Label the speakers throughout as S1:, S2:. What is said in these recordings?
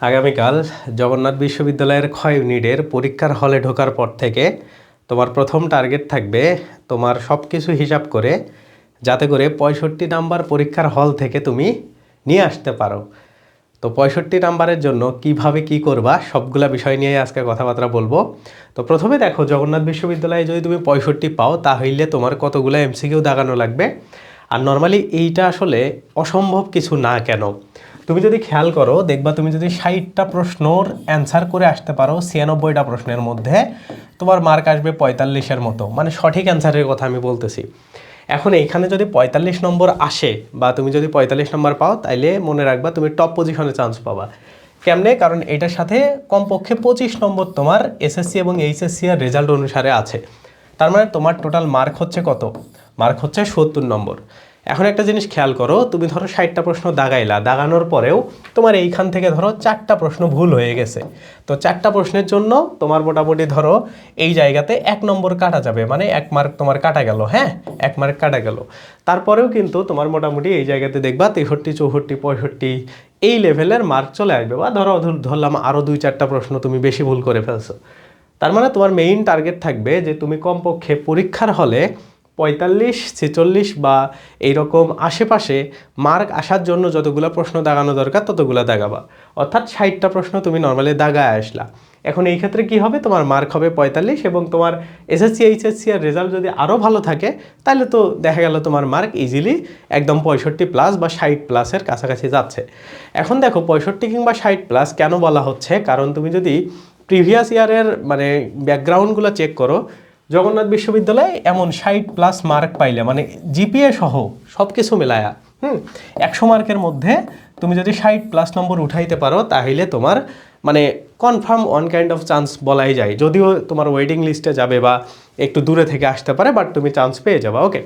S1: আগামীকাল জগন্নাথ বিশ্ববিদ্যালয়ের ক্ষয় ইউনিটের পরীক্ষার হলে ঢোকার পর থেকে তোমার প্রথম টার্গেট থাকবে তোমার সব কিছু হিসাব করে যাতে করে 65 নাম্বার পরীক্ষার হল থেকে তুমি নিয়ে আসতে পারো। তো 65 নাম্বারের জন্য কিভাবে কি করবা সবগুলা বিষয় নিয়ে আজকে কথাবার্তা বলবো। তো প্রথমে দেখো, জগন্নাথ বিশ্ববিদ্যালয়ে যদি তুমি 65 পাও তাহলে তোমার কতগুলো এমসিকিউ দাগানো লাগবে। আর নর্মালি এইটা আসলে অসম্ভব কিছু না। কেন? তুমি যদি খেয়াল করো দেখবা, তুমি যদি 60টা প্রশ্নর অ্যান্সার করে আসতে পারো 96টা প্রশ্নের মধ্যে, তোমার মার্ক আসবে 45-এর মতো, মানে সঠিক অ্যান্সারের কথা আমি বলতেছি। এখন এইখানে যদি 45 নম্বর আসে বা তুমি যদি 45 নম্বর পাও, তাইলে মনে রাখবা তুমি টপ পজিশনে চান্স পাবা। কেমনে? কারণ এটার সাথে কমপক্ষে 25 নম্বর তোমার এসএসসি এবং এইচএসসি এর রেজাল্ট অনুসারে আছে। তার মানে তোমার টোটাল মার্ক হচ্ছে কত? মার্ক হচ্ছে 70 নম্বর। এখন একটা জিনিস খেয়াল করো, তুমি ধরো 60টা প্রশ্ন দাগানোর পরেও তোমার এইখান থেকে ধরো 4টা প্রশ্ন ভুল হয়ে গেছে। তো 4টা প্রশ্নের জন্য তোমার মোটামুটি ধরো এই জায়গাতে 1 নম্বর কাটা যাবে, মানে 1 মার্ক তোমার কাটা গেল। হ্যাঁ, 1 মার্ক কাটা গেল। তারপরেও কিন্তু তোমার মোটামুটি এই জায়গাতে দেখবা 63, 64, 65 এই লেভেলের মার্ক চলে আসবে। বা ধরলাম আরও 2-4টা প্রশ্ন তুমি বেশি ভুল করে ফেলছো। তার মানে তোমার মেইন টার্গেট থাকবে যে তুমি কমপক্ষে পরীক্ষার হলে 45, 46 বা এইরকম আশেপাশে মার্ক আসার জন্য যতগুলো প্রশ্ন দাগানো দরকার ততগুলো দাগাবা। অর্থাৎ 60টা প্রশ্ন তুমি নর্মালি দাগায় আসলা। এখন এই ক্ষেত্রে কি হবে? তোমার মার্ক হবে 45 এবং তোমার এসএসসি এইচএসসি এর রেজাল্ট যদি আরও ভালো থাকে তাহলে তো দেখা গেল তোমার মার্ক ইজিলি একদম 65+ বা 60+-এর কাছাকাছি যাচ্ছে। এখন দেখো, 65 কিংবা 60+ কেন বলা হচ্ছে? কারণ তুমি যদি প্রিভিয়াস ইয়ারের মানে ব্যাকগ্রাউন্ডগুলো চেক করো, জগন্নাথ বিশ্ববিদ্যালয়ে এমন 60+ মার্ক পাইলে, মানে জিপিএ সহ সব কিছু মেলায়া 100 মার্কের মধ্যে তুমি যদি 60+ নম্বর উঠাইতে পারো তাহলে তোমার মানে confirm one kind of chance বলাই যায়। যদিও তোমার ওয়েটিং লিস্টে যাবে বা একটু দূরে থেকে আসতে পারে, বাট তুমি চান্স পেয়ে যাবে। ওকে,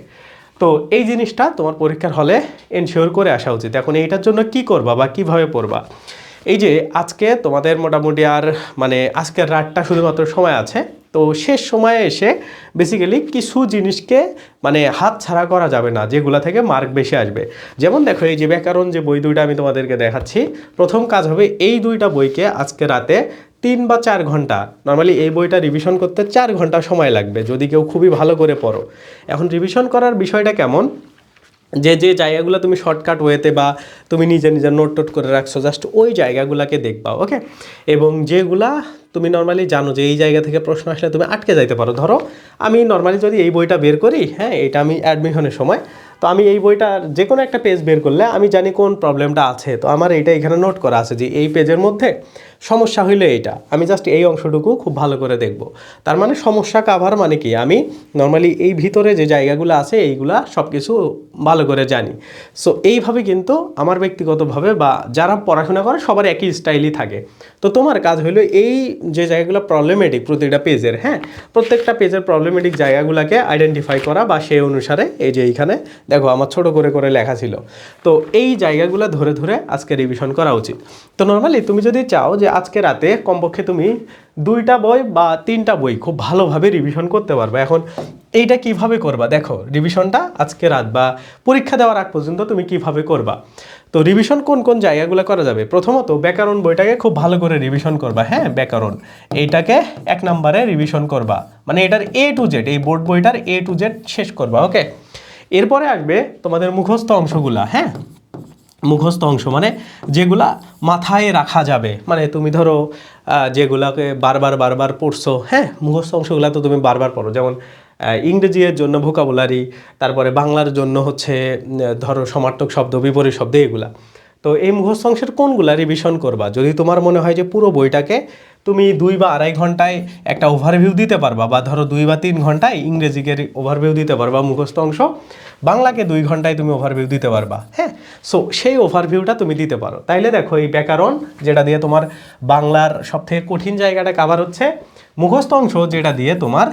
S1: তো এই জিনিসটা তোমার পরীক্ষার হলে এনশিওর করে আসা উচিত। এখন এইটার জন্য কি করবা বা কিভাবে পড়বা? এই যে আজকে তোমাদের মোটামুটি আর মানে আজকের রাতটা শুধুমাত্র সময় আছে, তো শেষ সময়ে এসে বেসিক্যালি কিছু জিনিসকে মানে হাত ছাড়া করা যাবে না যেগুলা থেকে মার্ক বেশি আসবে। যেমন দেখো, এই যে ব্যাকরণ যে বই দুইটা আমি তোমাদেরকে দেখাচ্ছি, প্রথম কাজ হবে এই দুইটা বইকে আজকে রাতে 3 বা 4 ঘন্টা, নর্মালি এই বইটা রিভিশন করতে 4 ঘন্টা সময় লাগবে যদি কেউ খুবই ভালো করে পড়ো। এখন রিভিশন করার বিষয়টা কেমন, যে যে জায়গাগুলো তুমি শর্টকাট ওয়েতে বা তুমি নিজে নিজে নোট করে রাখছো, জাস্ট ওই জায়গাগুলোকে দেখবা। ওকে, এবং যেগুলা তুমি নর্মালি জানো যে এই জায়গা থেকে প্রশ্ন আসলে তুমি আটকে যাইতে পারো। ধরো আমি নর্মালি যদি এই বইটা বের করি, হ্যাঁ, এটা আমি অ্যাডমিশনের সময়, তো আমি এই বইটার যে কোনো একটা পেজ বের করলে আমি জানি কোন প্রবলেমটা আছে, তো আমার এইটা এখানে নোট করা আছে যে এই পেজের মধ্যে সমস্যা হইলে এইটা, আমি জাস্ট এই অংশটুকু খুব ভালো করে দেখব। তার মানে সমস্যা কাভার মানে কি, আমি নর্মালি এই ভিতরে যে জায়গাগুলো আছে এইগুলা সব কিছু ভালো করে জানি। সো এইভাবে কিন্তু আমার ব্যক্তিগতভাবে বা যারা পড়াশোনা করে সবার একই স্টাইলই থাকে। তো তোমার কাজ হলো এই যে জায়গাগুলো প্রবলেমেটিক প্রতিটা পেজের, হ্যাঁ, প্রত্যেকটা পেজের প্রবলেমেটিক জায়গাগুলোকে আইডেন্টিফাই করা বা সেই অনুসারে এই যে এইখানে দেখো আমার ছোট করে করে লেখা ছিল, তো এই জায়গাগুলো ধরে ধরে আজকে রিভিশন করা উচিত। তো নর্মালি তুমি যদি চাও যে আজকে রাতে কমপক্ষে তুমি 2টা বই বা 3টা বই খুব ভালোভাবে রিভিশন করতে পারবে। এখন এইটা কিভাবে করবা? দেখো, রিভিশনটা আজকে রাত বা পরীক্ষা দেওয়ার আগ পর্যন্ত তুমি কিভাবে করবা। তো রিভিশন কোন কোন জায়গাগুলো করা যাবে? প্রথমত ব্যাকরণ বইটাকে খুব ভালো করে রিভিশন করবা। হ্যাঁ, ব্যাকরণ এইটাকে 1 নম্বরে রিভিশন করবা, মানে এটার A to Z, এই বোর্ড বইটার A to Z শেষ করবা। ওকে, এরপরে আসবে তোমাদের মুখস্থ অংশগুলা। হ্যাঁ, মুখস্থ অংশ মানে যেগুলা মাথায় রাখা যাবে, মানে তুমি ধরো যেগুলাকে বারবার পড়ছো, হ্যাঁ, মুখস্থ অংশগুলা তো তুমি বারবার পড়ো। যেমন ইংরেজির জন্য ভোকাবুলারি, তারপরে বাংলার জন্য হচ্ছে ধরো সমার্থক শব্দ, বিপরীত শব্দ, এগুলা। তো এই মুখস্থ অংশের কোনগুলা রিভিশন করবা? যদি তোমার মনে হয় যে পুরো বইটাকে তুমি 2 বা 2.5 ঘন্টায় একটা ওভারভিউ দিতে পারবা, বা ধরো 2 বা 3 ঘন্টায় ইংরেজিকে ওভারভিউ দিতে পারবা মুখস্থ অংশ, বাংলাকে 2 ঘন্টায় তুমি ওভারভিউ দিতে পারবা। হ্যাঁ, সো সেই ওভারভিউটা তুমি দিতে পারো। তাইলে দেখো, এই ব্যাকরণ যেটা দিয়ে তোমার বাংলার সবথেকে কঠিন জায়গাটা কাভার হচ্ছে, মুখস্থ অংশ যেটা দিয়ে তোমার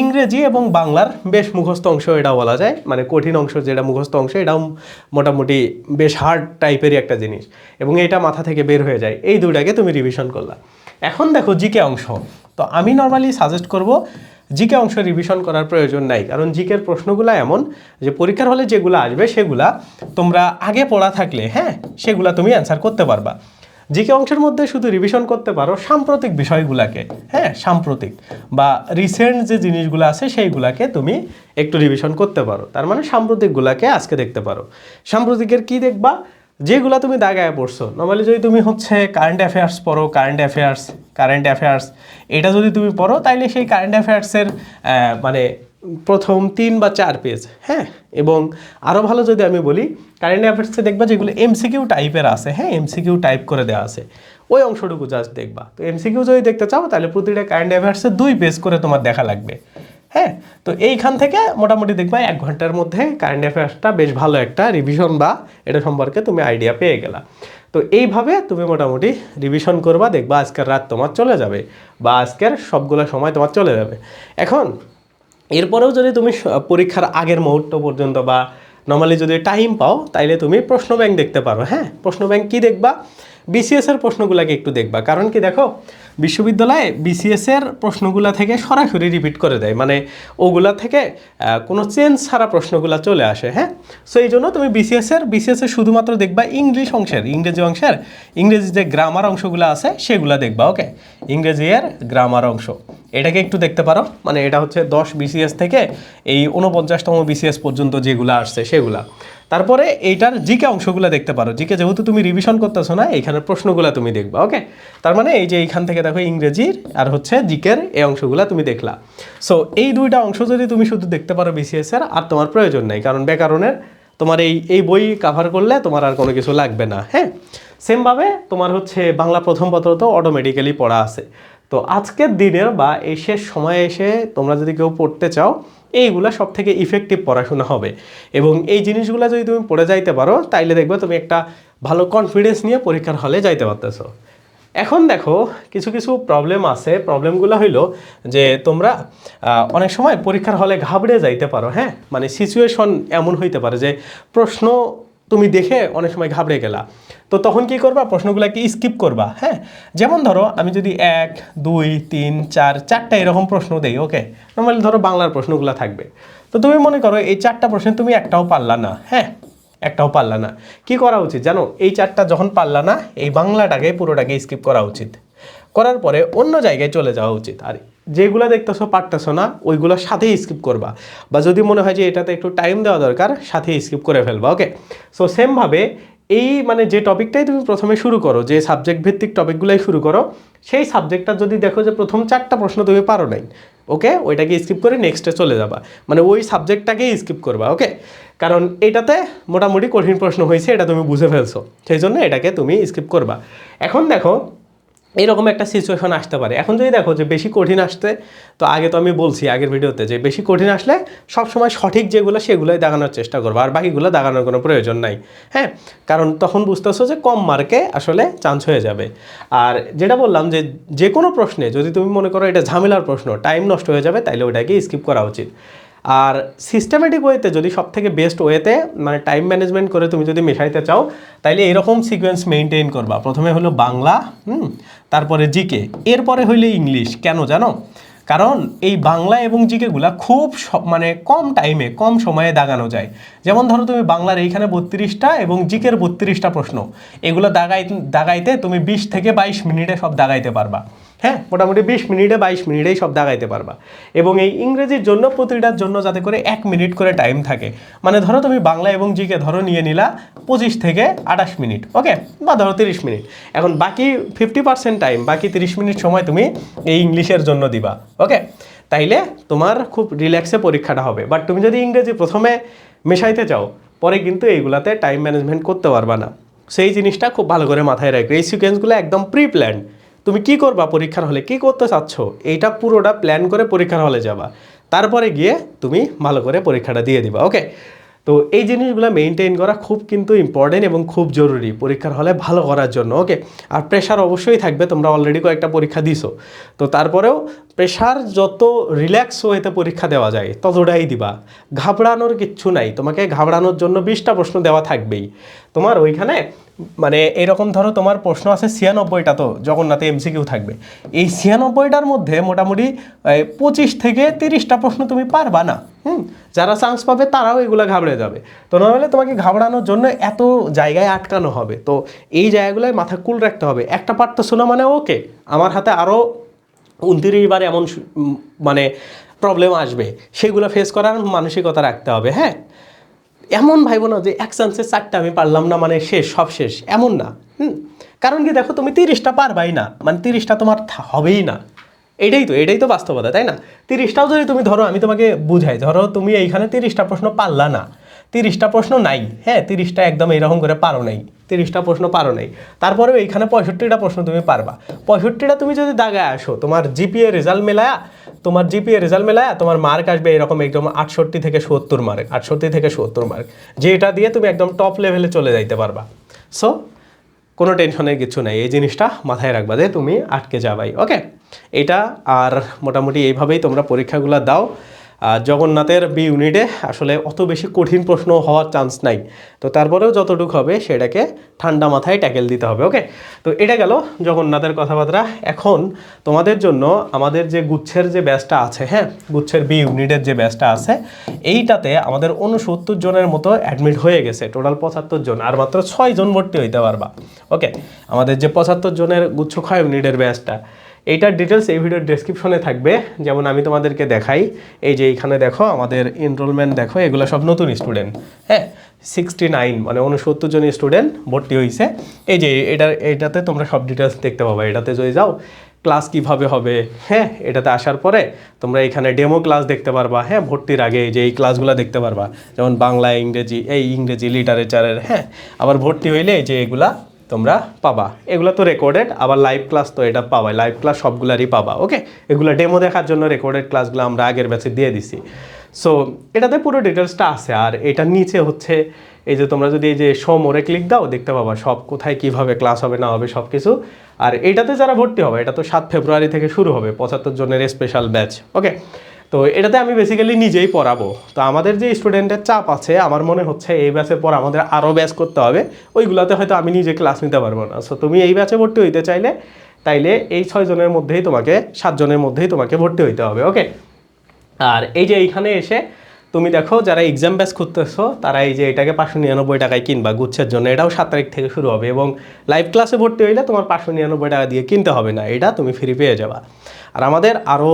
S1: ইংরেজি এবং বাংলার বেশ মুখস্থ অংশ এটা বলা যায়, মানে কঠিন অংশ যেটা মুখস্থ অংশ এটাও মোটামুটি বেশ হার্ড টাইপেরই একটা জিনিস, এবং এটা মাথা থেকে বের হয়ে যায়। এই দুইটাকে তুমি রিভিশন করলা। এখন দেখো জিকে অংশ, তো আমি নর্মালি সাজেস্ট করব জিকে অংশ রিভিশন করার প্রয়োজন নাই, কারণ জিকের প্রশ্নগুলো এমন যে পরীক্ষার হলে যেগুলো আসবে সেগুলা তোমরা আগে পড়া থাকলে, হ্যাঁ, সেগুলা তুমি অ্যান্সার করতে পারবা। জিকে অংশের মধ্যে শুধু রিভিশন করতে পারো সাম্প্রতিক বিষয়গুলোকে, হ্যাঁ সাম্প্রতিক বা রিসেন্ট যে জিনিসগুলো আছে সেইগুলাকে তুমি একটু রিভিশন করতে পারো। তার মানে সাম্প্রতিকগুলাকে আজকে দেখতে পারো। সাম্প্রতিকের কি দেখবা, যেগুলো তুমি দাগায় পড়ছো। নর্মালি যদি তুমি হচ্ছে কারেন্ট অ্যাফেয়ার্স পড়ো, কারেন্ট অ্যাফেয়ার্স এটা যদি তুমি পড়ো, তাইলে সেই কারেন্ট অ্যাফেয়ার্সের মানে প্রথম 3 বা 4 পেজ, হ্যাঁ। এবং আরও ভালো যদি আমি বলি, কারেন্ট অ্যাফেয়ার্সে দেখবা যেগুলো এমসিকিউ টাইপের আছে, হ্যাঁ এমসিকিউ টাইপ করে দেওয়া আছে, ওই অংশটুকু জাস্ট দেখবা। তো এমসিকিউ যদি দেখতে চাও তাহলে প্রতিটা কারেন্ট অ্যাফেয়ার্সে 2 পেজ করে তোমার দেখা লাগবে, হ্যাঁ। তো এইখান থেকে মোটামুটি দেখবা 1 ঘন্টার মধ্যে কারেন্ট অ্যাফেয়ার্সটা বেশ ভালো একটা রিভিশন বা এটা সম্পর্কে তুমি আইডিয়া পেয়ে গেলা। তো এইভাবে তুমি মোটামুটি রিভিশন করবা, দেখবা আজকের রাত তোমার চলে যাবে বা আজকের সবগুলো সময় তোমার চলে যাবে। এখন এরপরেও যদি তুমি পরীক্ষার আগের মুহূর্ত পর্যন্ত বা নর্মালি যদি টাইম পাও, তাইলে তুমি প্রশ্ন ব্যাংক দেখতে পারো, হ্যাঁ। প্রশ্ন ব্যাংক কী দেখবা, বিসিএসের প্রশ্নগুলোকে একটু দেখবা। কারণ কি দেখো, বিশ্ববিদ্যালয়ে বিসিএসের প্রশ্নগুলো থেকে সরাসরি রিপিট করে দেয়, মানে ওগুলা থেকে কোনো চেঞ্জ ছাড়া প্রশ্নগুলো চলে আসে, হ্যাঁ। সো এই জন্য তুমি বিসিএসের শুধুমাত্র দেখবা ইংরেজি যে গ্রামার অংশগুলো আছে সেগুলো দেখবা, ওকে। ইংরেজি এর গ্রামার অংশ এটাকে একটু দেখতে পারো, মানে এটা হচ্ছে 10 বিসিএস থেকে এই 49তম বিসিএস পর্যন্ত যেগুলো আসছে সেগুলা। তারপরে এইটার জিকে অংশগুলো দেখতে পারো। জিকে যেহেতু তুমি রিভিশন করতেছো না, এইখানের প্রশ্নগুলো তুমি দেখবা, ওকে। তার মানে এই যে এইখান থেকে দেখো ইংরেজির আর হচ্ছে জিকের এই অংশগুলো তুমি দেখলা। সো এই দুইটা অংশ যদি তুমি শুধু দেখতে পারো বিসিএসের, আর তোমার প্রয়োজন নেই, কারণ ব্যাকরণের তোমার এই বই কাভার করলে তোমার আর কোনো কিছু লাগবে না, হ্যাঁ। সেমভাবে তোমার হচ্ছে বাংলা প্রথম পত্র তো অটোমেটিক্যালি পড়া আছে। তো আজকের দিনের বা এই শেষ সময়ে এসে তোমরা যদি কেউ পড়তে চাও, এইগুলা সব থেকে ইফেক্টিভ পড়াশোনা হবে। এবং এই জিনিসগুলো যদি তুমি পড়ে যাইতে পারো, তাইলে দেখবে তুমি একটা ভালো কনফিডেন্স নিয়ে পরীক্ষার হলে যাইতে পারতেছো। এখন দেখো কিছু কিছু প্রবলেম আছে। প্রবলেমগুলো হইলো যে তোমরা অনেক সময় পরীক্ষার হলে ঘাবড়ে যাইতে পারো, হ্যাঁ। মানে সিচুয়েশন এমন হইতে পারে যে প্রশ্ন তুমি দেখে অনেক সময় ঘাবড়ে গেলা। তো তখন কি করবা, প্রশ্নগুলোকে স্কিপ করবা, হ্যাঁ। যেমন ধরো আমি যদি 1, 2, 3, 4 4টা এরকম প্রশ্ন দেই, ওকে। নর্মালি ধরো বাংলার প্রশ্নগুলো থাকবে। তো তুমি মনে করো এই 4টা প্রশ্ন তুমি একটাও পারলা না, হ্যাঁ একটাও পারলা না। কি করা উচিত জানো, এই 4টা যখন পারলা না, এই বাংলাটাকে পুরোটাকে স্কিপ করা উচিত। করার পরে অন্য জায়গায় চলে যাওয়া উচিত। আর যেগুলো দেখতেছো পারতেছো না, ওইগুলোর সাথেই স্কিপ করবা, বা যদি মনে হয় যে এটাতে একটু টাইম দেওয়া দরকার, সাথেই স্কিপ করে ফেলবা, ওকে। সো সেমভাবে এই মানে যে টপিকটাই তুমি প্রথমে শুরু করো, যে সাবজেক্ট ভিত্তিক টপিকগুলোই শুরু করো, সেই সাবজেক্টটা যদি দেখো যে প্রথম 4টা প্রশ্ন তুমি পারো নাই, ওকে, ওইটাকে স্কিপ করে নেক্সটে চলে যাবা, মানে ওই সাবজেক্টটাকেই স্কিপ করবা, ওকে। কারণ এটাতে মোটামুটি কঠিন প্রশ্ন হয়েছে, এটা তুমি বুঝে ফেলছো, সেই জন্য এটাকে তুমি স্কিপ করবা। এখন দেখো এইরকম একটা সিচুয়েশন আসতে পারে। এখন যদি দেখো যে বেশি কঠিন আসতে, তো আগে তো আমি বলছি আগের ভিডিওতে যে বেশি কঠিন আসলে সবসময় সঠিক যেগুলো সেগুলোই দাগানোর চেষ্টা করবো, আর বাকিগুলো দাগানোর কোনো প্রয়োজন নাই, হ্যাঁ। কারণ তখন বুঝতেছো যে কম মার্কে আসলে চান্স হয়ে যাবে। আর যেটা বললাম যে যে কোনো প্রশ্নে যদি তুমি মনে করো এটা ঝামেলার প্রশ্ন, টাইম নষ্ট হয়ে যাবে, তাইলে ওইটাকে স্কিপ করা উচিত। আর সিস্টেমেটিক ওয়েতে যদি সব থেকে বেস্ট ওয়েতে মানে টাইম ম্যানেজমেন্ট করে তুমি যদি মেশাইতে চাও, তাইলে এরকম সিকোয়েন্স মেনটেন করবা। প্রথমে হলো বাংলা, তারপরে জিকে, এরপরে হইলে ইংলিশ। কেন জানো, কারণ এই বাংলা এবং জিকেগুলা খুব মানে কম টাইমে কম সময়ে দাগানো যায়। যেমন ধরো তুমি বাংলার এইখানে 32টা এবং জিকের 32টা প্রশ্ন, এগুলো দাগাইতে তুমি 20 থেকে 22 মিনিটে সব দাগাইতে পারবা, হ্যাঁ। মোটামুটি 20 মিনিটে 22 মিনিটেই সব দাগাইতে পারবা। এবং এই ইংরেজির জন্য প্রতিটার জন্য যাতে করে 1 মিনিট করে টাইম থাকে, মানে ধরো তুমি বাংলা এবং জিকে ধরো নিয়ে নিলা 25 থেকে 28 মিনিট, ওকে, বা ধরো 30 মিনিট। এখন বাকি 50% টাইম, বাকি 30 মিনিট সময় তুমি এই ইংলিশের জন্য দিবা, ওকে। তাইলে তোমার খুব রিল্যাক্সে পরীক্ষাটা হবে। বাট তুমি যদি ইংরেজি প্রথমে মেশাইতে চাও, পরে কিন্তু এইগুলাতে টাইম ম্যানেজমেন্ট করতে পারবা না। সেই জিনিসটা খুব ভালো করে মাথায় রাখবে। এই সিকোয়েন্সগুলো একদম প্রি প্ল্যান। তুমি কি করবা পরীক্ষার হলে, কি করতে চাচ্ছ, এইটা পুরোটা প্ল্যান করে পরীক্ষার হলে যাবা, তারপরে গিয়ে তুমি ভালো করে পরীক্ষাটা দিয়ে দিবা, ওকে। তো এই জিনিসগুলো মেনটেন করা খুব কিন্তু ইম্পর্টেন্ট এবং খুব জরুরি পরীক্ষার হলে ভালো করার জন্য, ওকে। আর প্রেশার অবশ্যই থাকবে, তোমরা অলরেডি কয়েকটা পরীক্ষা দিছো, তো তারপরেও প্রেশার যত রিল্যাক্স ওয়েতে পরীক্ষা দেওয়া যায় ততটাই দিবা, ঘাবড়ানোর কিচ্ছু নাই। তোমাকে ঘাবড়ানোর জন্য 20টা প্রশ্ন দেওয়া থাকবেই তোমার ওইখানে। মানে এরকম ধরো তোমার প্রশ্ন আছে 96টা, তো জগন্নাথে এমসিকিউ থাকবে। এই 96টার মধ্যে মোটামুটি 25 থেকে 30টা প্রশ্ন তুমি পারবা না। যারা চান্স পাবে তারাও এগুলো ঘাবড়ে যাবে। তো নাহলে তোমাকে ঘাবড়ানোর জন্য এত জায়গায় আটকানো হবে। তো এই জায়গাগুলোয় মাথা কুল রাখতে হবে। একটা পারতেছো না মানে ওকে, আমার হাতে আরও 29 বার এমন মানে প্রবলেম আসবে, সেগুলো ফেস করার মানসিকতা রাখতে হবে। হ্যাঁ, এমন ভাইবো না যে এক চান্সে 4টা আমি পারলাম না মানে শেষ, সব শেষ, এমন না। কারণ কি দেখো, তুমি 30টা পারবাই না, মানে 30টা তোমার হবেই না। এটাই তো বাস্তবতা, তাই না? 30টাও যদি তুমি ধরো, আমি তোমাকে বুঝাই, ধরো তুমি এইখানে 30টা প্রশ্ন পারলা না, 30টা প্রশ্ন নাই, হ্যাঁ 30টা একদম এরকম করে পারো নাই, 30টা প্রশ্ন পারো নাই, তারপরেও এইখানে 65টা প্রশ্ন তুমি পারবা। 65টা তুমি যদি দাগায় আসো, তোমার জিপিএ রেজাল্ট মেলায়া তোমার মার্ক আসবে এরকম একদম 68 থেকে 70 মার্ক, 68 থেকে 70 মার্ক, যেটা দিয়ে তুমি একদম টপ লেভেলে চলে যাইতে পারবা। সো কোনো টেনশনের কিছু নাই, এই জিনিসটা মাথায় রাখবা যে তুমি আটকে যাবাই। ওকে, এটা আর মোটামুটি এইভাবেই তোমরা পরীক্ষাগুলো দাও। জগন্নাথের বি ইউনিটে আসলে অত বেশি কঠিন প্রশ্ন হওয়ার চান্স নাই, তো তারপরেও যতটুকু হবে সেটাকে ঠান্ডা মাথায় ট্যাকেল দিতে হবে। ওকে, তো এটা গেল জগন্নাথের কথাবার্তা। এখন তোমাদের জন্য আমাদের যে গুচ্ছের যে ব্যাচটা আছে, হ্যাঁ গুচ্ছের বি ইউনিটের যে ব্যাচটা আছে, এইটাতে আমাদের 69 জনের মতো অ্যাডমিট হয়ে গেছে, টোটাল 75 জন, আর মাত্র 6 জন ভর্তি হইতে পারবা। ওকে, আমাদের যে 75 জনের গুচ্ছ ক্ষয় ইউনিটের ব্যাচটা, এইটার ডিটেলস এই ভিডিওর ডেসক্রিপশনে থাকবে। যেমন আমি তোমাদেরকে দেখাই, এই যে এইখানে দেখো আমাদের এনরোলমেন্ট দেখো, এগুলো সব নতুন স্টুডেন্ট। হ্যাঁ 69 মানে 69 জন স্টুডেন্ট ভর্তি হয়েছে। এই যে এটাতে তোমরা সব ডিটেলস দেখতে পাবে। এটাতে যদি যাও ক্লাস কিভাবে হবে, হ্যাঁ এটাতে আসার পরে তোমরা এখানে ডেমো ক্লাস দেখতে পারবা। হ্যাঁ ভর্তির আগে যে এই ক্লাসগুলো দেখতে পারবা, যেমন বাংলা, ইংরেজি লিটারেচারের। হ্যাঁ আবার ভর্তি হইলে যে এগুলা তোমরা পাবা, এগুলো তো রেকর্ডেড, আবার লাইভ ক্লাস তো এটা পাবা, লাইভ ক্লাস সবগুলারই পাবা। ওকে, এগুলো ডেমো দেখার জন্য রেকর্ডেড ক্লাসগুলো আমরা আগের ব্যাচে দিয়ে দিছি। সো এটাতে পুরো ডিটেলসটা আছে। আর এটার নিচে হচ্ছে এই যে তোমরা যদি এই যে শো মোরে ক্লিক দাও, দেখতে পাবা সব কোথায় কিভাবে ক্লাস হবে না হবে সব কিছু। আর এটাতে যারা ভর্তি হবে, এটা তো 7 ফেব্রুয়ারি থেকে শুরু হবে 75 জনের স্পেশাল ব্যাচ। ওকে, তো এটাতে আমি বেসিক্যালি নিজেই পড়াবো। তো আমাদের যে স্টুডেন্টের চাপ আছে, আমার মনে হচ্ছে এই ব্যাচের পর আমাদের আরও ব্যাচ করতে হবে, ওইগুলোতে হয়তো আমি নিজে ক্লাস নিতে পারবো না। সো তুমি এই ব্যাচে ভর্তি হইতে চাইলে তাইলে এই 6 জনের মধ্যেই তোমাকে 7 জনের মধ্যেই তোমাকে ভর্তি হইতে হবে। ওকে, আর এই যে এইখানে এসে তুমি দেখো যারা এক্সাম ব্যাচ খুঁজতেছো, তারা এই যে এটাকে 599 টাকায় কিনবা গুচ্ছের জন্য। এটাও 7 তারিখ থেকে শুরু হবে, এবং লাইভ ক্লাসে ভর্তি হইলে তোমার 599 টাকা দিয়ে কিনতে হবে না, এটা তুমি ফ্রি পেয়ে যাবা। আর আমাদের আরও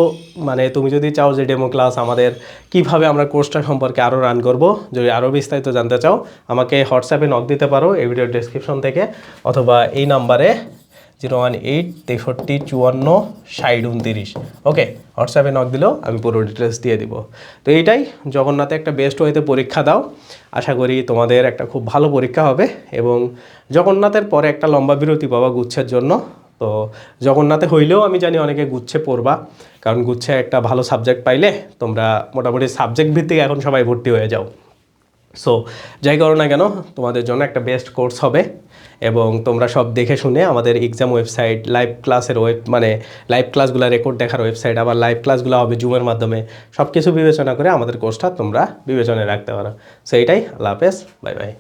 S1: মানে তুমি যদি চাও যে ডেমো ক্লাস আমাদের কিভাবে আমরা কোর্সটা সম্পর্কে আরও রান করব, যদি আরও বিস্তারিত জানতে চাও, আমাকে হোয়াটসঅ্যাপে নক দিতে পারো এই ভিডিওর ডেসক্রিপশন থেকে, অথবা এই নাম্বারে 018 63 54 60 29। ওকে, হোয়াটসঅ্যাপে নক দিলেও আমি পুরো ডিটেলস দিয়ে দিব। তো এইটাই, জগন্নাথে একটা বেস্ট ওয়েতে পরীক্ষা দাও, আশা করি তোমাদের একটা খুব ভালো পরীক্ষা হবে। এবং জগন্নাথের পরে একটা লম্বা বিরতি পাবা গুচ্ছের জন্য। তো জগন্নাথে হইলেও আমি জানি অনেকে গুচ্ছে পড়বা, কারণ গুচ্ছে একটা ভালো সাবজেক্ট পাইলে তোমরা মোটামুটি সাবজেক্ট ভিত্তিক এখন সবাই ভর্তি হয়ে যাও। সো যাই করো না কেন, তোমাদের জন্য একটা বেস্ট কোর্স হবে। এবং তোমরা সব দেখে শুনে আমাদের এক্সাম ওয়েবসাইট, লাইভ ক্লাসের মানে লাইভ ক্লাসগুলো রেকর্ড দেখার ওয়েবসাইট, আবার লাইভ ক্লাসগুলো হবে জুমের মাধ্যমে, সব কিছু বিবেচনা করে আমাদের কোর্সটা তোমরা বিবেচনায় রাখতে পারো। সো এইটাই, আল্লাহ হাফেজ, বাই বাই।